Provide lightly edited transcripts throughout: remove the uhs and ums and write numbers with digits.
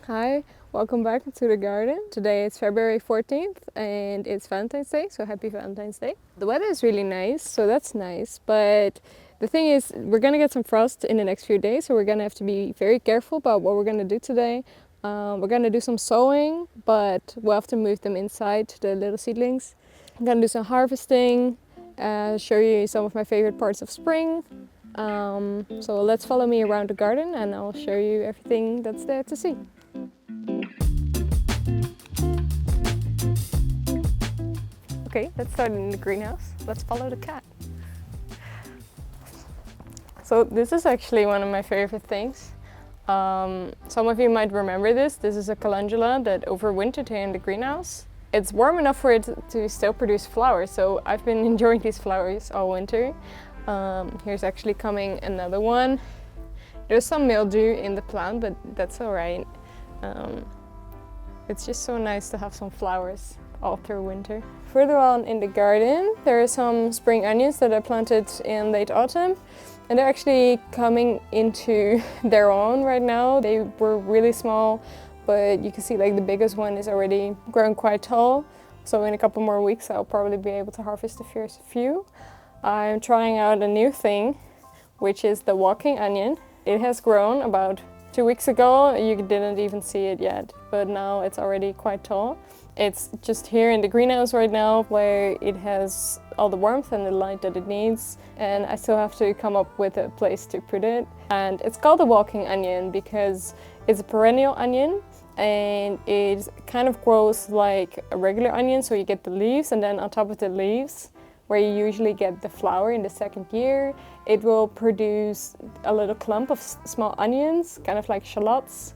Hi, welcome back to the garden. Today it's February 14th and it's Valentine's Day, so happy Valentine's Day. The weather is really nice, so that's nice, but the thing is we're gonna get some frost in the next few days, so we're gonna have to be very careful about what we're gonna do today. We're gonna do some sowing, but we'll have to move them inside, the little seedlings. I'm gonna do some harvesting, show you some of my favorite parts of spring. So let's follow me around the garden and I'll show you everything that's there to see. Okay, let's start in the greenhouse. Let's follow the cat. So this is actually one of my favorite things. Some of you might remember this. This is a calendula that overwintered here in the greenhouse. It's warm enough for it to still produce flowers, so I've been enjoying these flowers all winter. Here's actually coming another one. There's some mildew in the plant, but that's all right. It's just so nice to have some flowers all through winter. Further on in the garden, there are some spring onions that I planted in late autumn, and they're actually coming into their own right now. They were really small, but you can see like the biggest one is already growing quite tall. So in a couple more weeks, I'll probably be able to harvest the first few. I'm trying out a new thing, which is the walking onion. It has grown about 2 weeks ago. You didn't even see it yet, but now it's already quite tall. It's just here in the greenhouse right now where it has all the warmth and the light that it needs, and I still have to come up with a place to put it. And it's called a walking onion because it's a perennial onion and it kind of grows like a regular onion, so you get the leaves, and then on top of the leaves, where you usually get the flower in the second year, it will produce a little clump of small onions, kind of like shallots.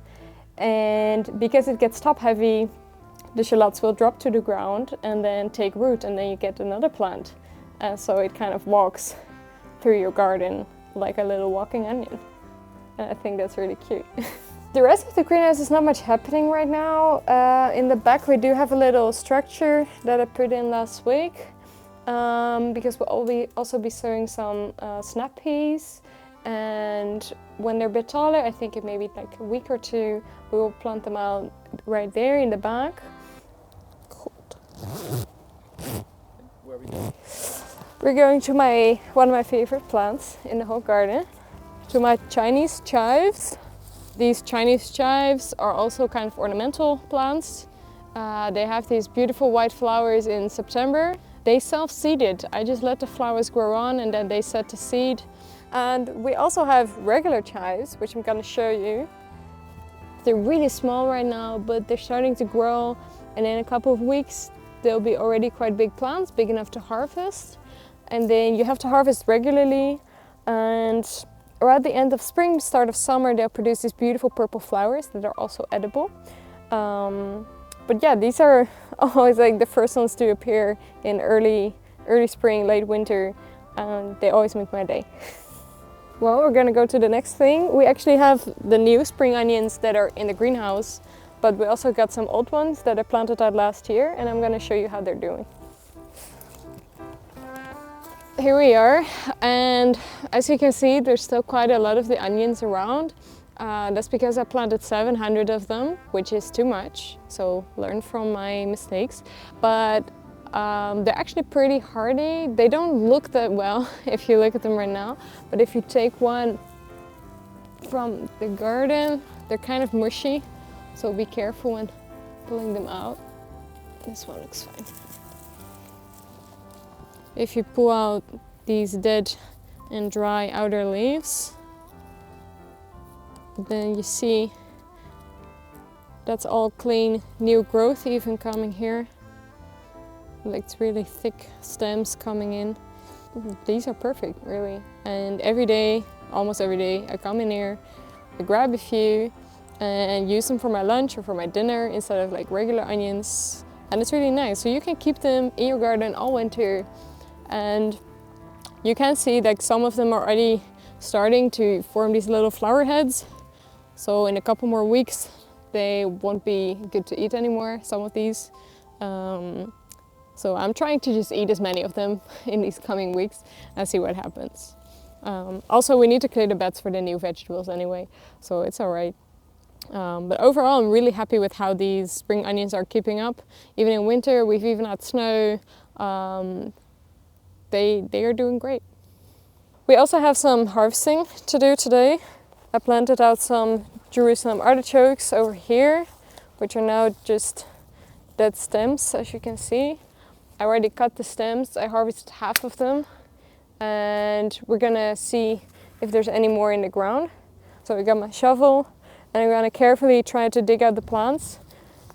And because it gets top heavy, the shallots will drop to the ground and then take root, and then you get another plant. So it kind of walks through your garden like a little walking onion. And I think that's really cute. The rest of the greenhouse is not much happening right now. In the back we do have a little structure that I put in last week. Because we'll also be sowing some snap peas, and when they're a bit taller, I think it may be like a week or two, we will plant them out right there in the back. Where are we going? We're going to one of my favorite plants in the whole garden, to my Chinese chives. These Chinese chives are also kind of ornamental plants. They have these beautiful white flowers in September. They self-seeded. I just let the flowers grow on and then they set the seed. And we also have regular chives, which I'm gonna show you. They're really small right now, but they're starting to grow, and in a couple of weeks they'll be already quite big plants, big enough to harvest. And then you have to harvest regularly, and around the end of spring, start of summer, they'll produce these beautiful purple flowers that are also edible. But yeah, these are always like the first ones to appear in early spring, late winter, and they always make my day. Well, we're gonna go to the next thing. We actually have the new spring onions that are in the greenhouse, but we also got some old ones that I planted out last year, and I'm gonna show you how they're doing. Here we are, and as you can see, there's still quite a lot of the onions around. That's because I planted 700 of them, which is too much, so learn from my mistakes. But they're actually pretty hardy. They don't look that well if you look at them right now, but if you take one from the garden, they're kind of mushy, so be careful when pulling them out. This one looks fine. If you pull out these dead and dry outer leaves, then you see that's all clean new growth even coming here. Like it's really thick stems coming in. These are perfect, really. And every day, almost every day, I come in here, I grab a few and use them for my lunch or for my dinner instead of like regular onions. And it's really nice. So you can keep them in your garden all winter. And you can see like some of them are already starting to form these little flower heads. So in a couple more weeks, they won't be good to eat anymore, some of these. So I'm trying to just eat as many of them in these coming weeks and see what happens. Also, we need to clear the beds for the new vegetables anyway, so it's all right. But overall, I'm really happy with how these spring onions are keeping up. Even in winter, we've even had snow. They are doing great. We also have some harvesting to do today. I planted out some Jerusalem artichokes over here, which are now just dead stems, as you can see. I already cut the stems. I harvested half of them, and we're gonna see if there's any more in the ground. So I got my shovel, and I'm gonna carefully try to dig out the plants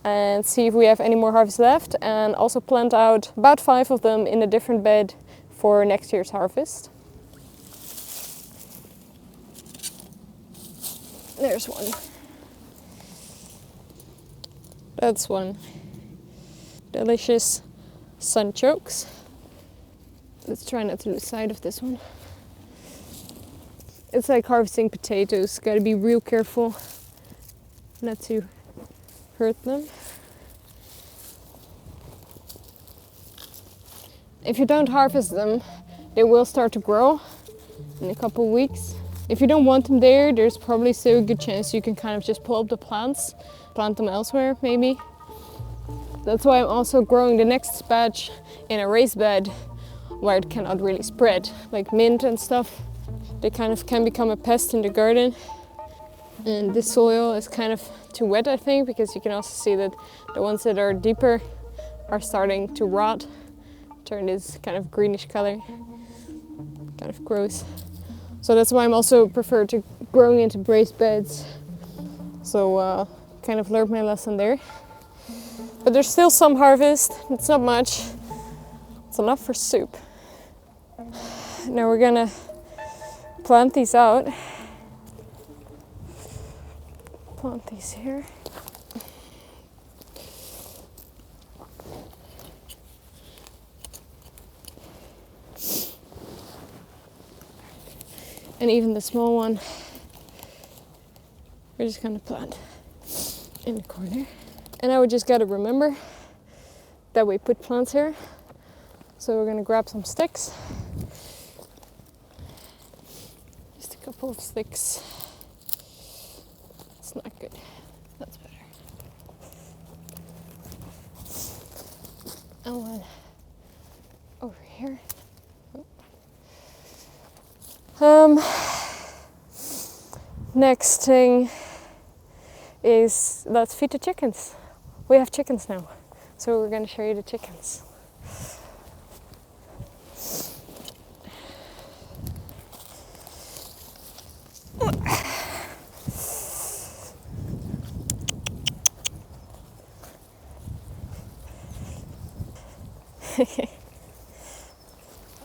and see if we have any more harvest left, and also plant out about 5 of them in a different bed for next year's harvest. There's one. That's one. Delicious sunchokes. Let's try not to lose sight of this one. It's like harvesting potatoes. Gotta be real careful not to hurt them. If you don't harvest them, they will start to grow in a couple weeks. If you don't want them there, there's probably still a good chance you can kind of just pull up the plants, plant them elsewhere maybe. That's why I'm also growing the next batch in a raised bed where it cannot really spread, like mint and stuff. They kind of can become a pest in the garden. And this soil is kind of too wet, I think, because you can also see that the ones that are deeper are starting to rot, turn this kind of greenish color, kind of gross. So that's why I'm also prefer to growing into raised beds. So kind of learned my lesson there. But there's still some harvest. It's not much. It's enough for soup. Now we're gonna plant these out. Plant these here. And even the small one, we're just gonna plant in the corner. And now we just gotta remember that we put plants here. So we're gonna grab some sticks. Just a couple of sticks. It's not good. That's better. And one over here. Next thing is let's feed the chickens. We have chickens now, so we're going to show you the chickens.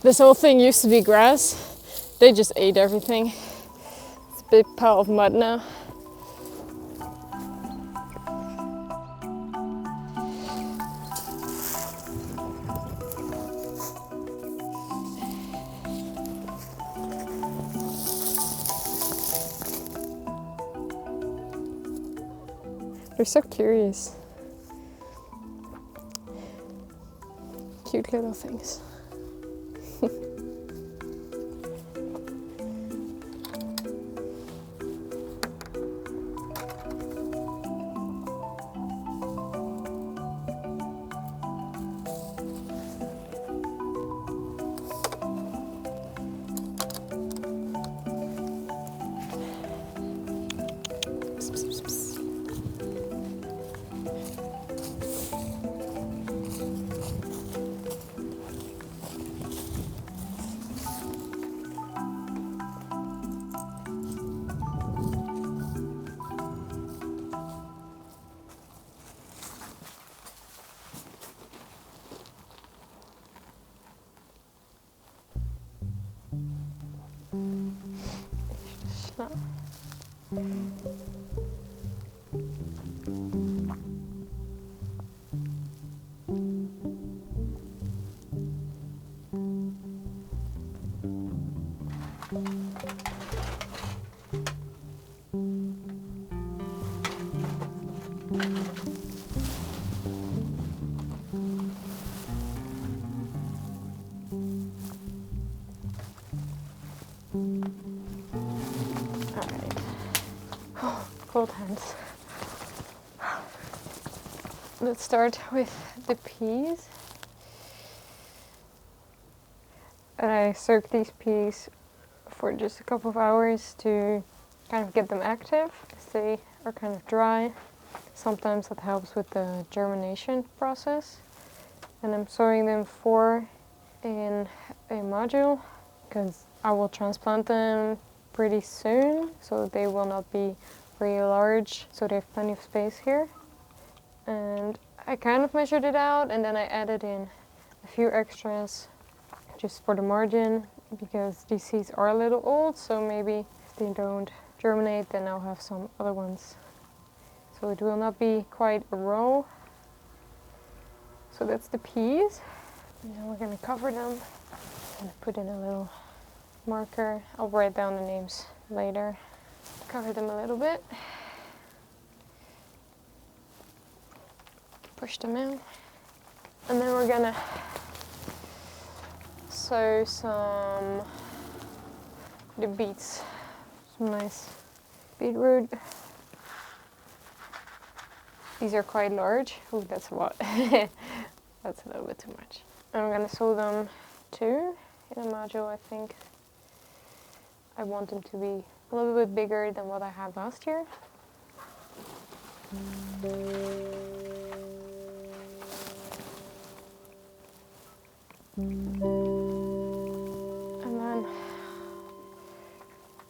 This whole thing used to be grass. They just ate everything. It's a big pile of mud now. They're so curious. Cute little things. Alright. Cold hands. let's start with the peas. And I soak these peas for just a couple of hours to kind of get them active, as they are kind of dry. Sometimes that helps with the germination process. And I'm sowing them 4 in a module because I will transplant them pretty soon, so they will not be very large, so they have plenty of space here. And I kind of measured it out, and then I added in a few extras just for the margin, because these seeds are a little old, so maybe if they don't germinate, then I'll have some other ones. So it will not be quite a row. So that's the peas. And then we're going to cover them and put in a little marker. I'll write down the names later. Cover them a little bit. Push them in. And then we're going to sow the beets. Some nice beetroot. These are quite large. Oh, that's a lot. That's a little bit too much. And I'm gonna sow them 2 in a module, I think. I want them to be a little bit bigger than what I had last year. And then,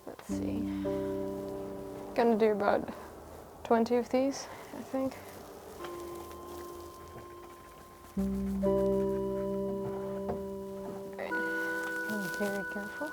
let's see. Gonna do about 20 of these, I think. Okay, I'm very careful.